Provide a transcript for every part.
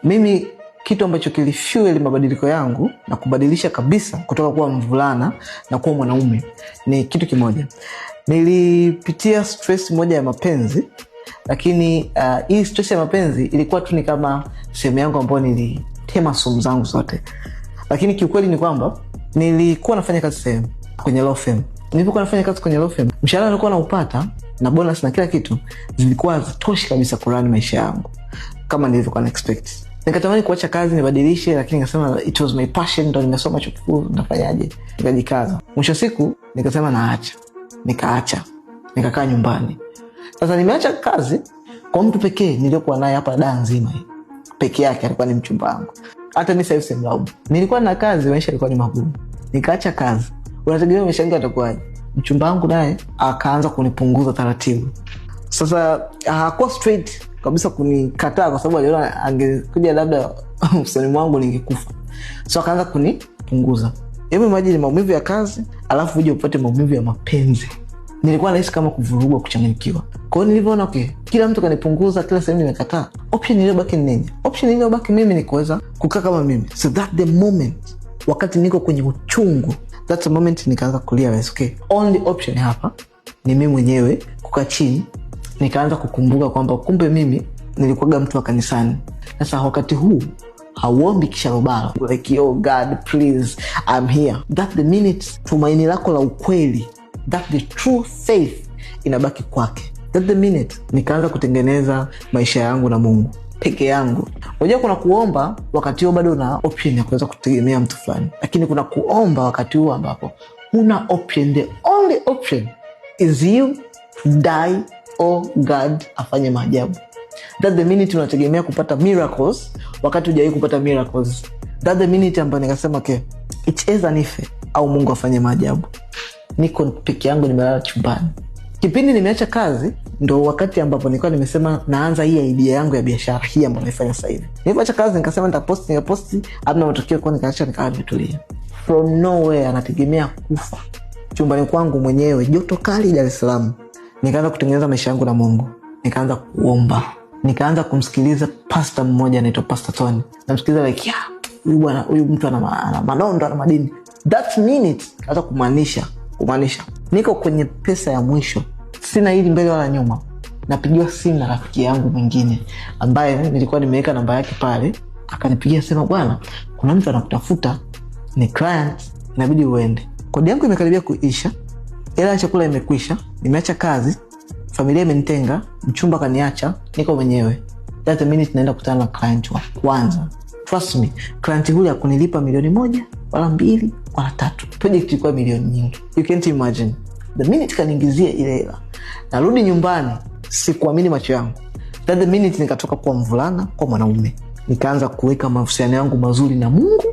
Mimi kitu ambacho kilifuel mabadiliko yangu na kubadilisha kabisa kutoka kuwa mvulana na kuwa mwanaume ni kitu kimoja. Nilipitia stress moja ya mapenzi, lakini hii stress ya mapenzi ilikuwa tu ni kama sehemu yangu ambayo nilitema sumu zangu zote. Lakini kiukweli ni kwamba nilikuwa nafanya kazi sehemu kwenye law firm. Nilipokuwa nafanya kazi kwenye law firm, mshahara nilikuwa naupata na bonus na kila kitu zilikuwa hazitoshi kabisa kurani maisha yangu kama nilivyokuwa na expect. Nikatamani kuacha kazi nibadilishe, lakini nikasema it was my passion, ndo nimesoma chuo kikuu, nafanyaje? Nikajikaza. Mwisho siku nikasema naacha. Nikaacha. Nikakaa nyumbani. Sasa nimeacha kazi kwa mtu pekee niliokuwa naye hapa Dar nzima hii. Peke yake alikuwa ni mchumba wangu. Hata mimi sasa simlaumu. Nilikuwa na kazi, maisha yalikuwa ni magumu. Nikaacha kazi. Unategemea maisha yangu yatakuwaje? Mchumba wangu naye akaanza kunipunguza taratibu. Sasa hakuwa straight kabisa kunikataa kwa sababu aliona angekuja labda usoni mwangu ningekufa. So akaanza kunipunguza. Hebu imagine maumivu ya kazi, alafu uje upate maumivu ya mapenzi. Nilikuwa nahisi kama kuvurugwa, kuchanganyikiwa. Kwa hiyo nilivyoona kila mtu kanipunguza, kila sehemu nimekataa. Option iliyobaki ni nini? Option iliyobaki mimi ni kuweza kukaa kama mimi. So that the moment, wakati niko kwenye uchungu, that's the moment nikaanza kulia, okay, only option hapa ni mimi mwenyewe kukaa chini. Nikaanza kukumbuka kwamba kumbe mimi nilikuwa mtu wa kanisani. Sasa wakati huu hauombi kisharobaro like, oh God please I'm here. That the minute tumaini lako la ukweli, that the true faith inabaki kwake. That the minute nikaanza kutengeneza maisha yangu na Mungu peke yangu. Unajua kuna kuomba wakati huo bado una option ya kuweza kutegemea mtu fulani, lakini kuna kuomba wakati huo ambapo huna option. The only option is you to die or God afanye maajabu. That the minute unategemea kupata miracles wakati hujawahi kupata miracles. That the minute ambapo nikasema okay, it's either nife au Mungu afanye maajabu. Niko peke yangu, nimelala chumbani. Kipindi nimeacha kazi ndo wakati ambapo nilikuwa nimesema naanza hii idea yangu ya biashara hii ambayo naifanya sasa hivi. Nilipoacha kazi nikasema nikaposti, hamna matokeo, kwa nikaacha, nikawa nimetulia. From nowhere anategemea kufa. Chumbani kwangu mwenyewe, joto kali Dar es Salaam. Nikaanza kutengeneza maisha yangu na Mungu. Nikaanza kuomba. Nikaanza kumsikiliza pastor mmoja anaitwa Pastor Tony. Namsikiliza like, huyu bwana, huyu mtu ana manondo, ana madini. That minute hata kumaanisha niko kwenye pesa ya mwisho. Sina hili mbele wala nyuma. Napigiwa simu na rafiki yangu mwingine ambaye nilikuwa nimeweka namba yake pale. Akanipigia sema, bwana, kuna mtu anakutafuta, ni client, inabidi uende. Kodi yangu imekaribia kuisha. Hela ya chakula imekwisha. Nimeacha kazi. Familia imenitenga, mchumba kaniacha, niko mwenyewe. That a minute naenda kukutana na client wa kwanza. Trust me, client huyu akunilipa $1 wala 2 wala 3. Project ilikuwa milioni nyingi. You can't imagine. The minute kaniingizia ile hela, narudi nyumbani, sikuamini macho yangu. That the minute nikatoka kwa mvulana kwa mwanaume. Nikaanza kuweka mahusiano yangu mazuri na Mungu.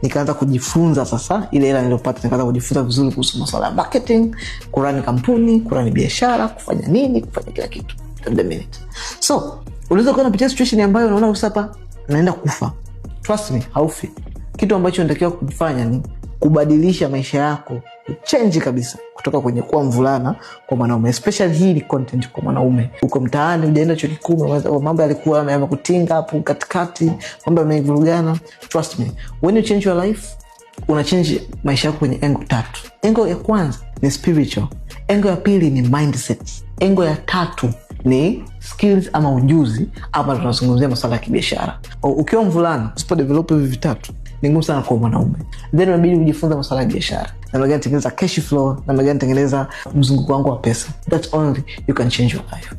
Nikaanza kujifunza sasa ile hela niliyopata, nikaanza kujifunza vizuri kuhusu masuala ya marketing, kurani kampuni, kurani biashara, kufanya nini, kufanya kila kitu. At the minute. So, unaweza kuwa unapitia situation ambayo unaona usapa naenda kufa. Trust me, haufi. Kitu ambacho unatakiwa kufanya ni kubadilisha maisha yako, change kabisa kutoka kwenye kuwa mvulana kwa mwanaume. Especially hii ni content kwa mwanaume. Uko mtaani, hujaenda chuo kikuu, mambo yalikuwa yamekutinga hapo katikati, mambo yamevurugana. Trust me, when you change your life, una change maisha yako kwenye angle 3. Angle ya kwanza ni spiritual. Angle ya pili ni mindset. Angle ya 3 ni skills ama ujuzi, ama tunazungumzia masuala ya kibiashara. Ukiwa mvulana, usipo develop hivi vitatu, ni ngumu sana kwa mwanaume. Then unabidi kujifunza masuala ya biashara. Namna gani tengeneza cash flow, namna gani tengeneza mzunguko wangu wa pesa. That's only you can change your life.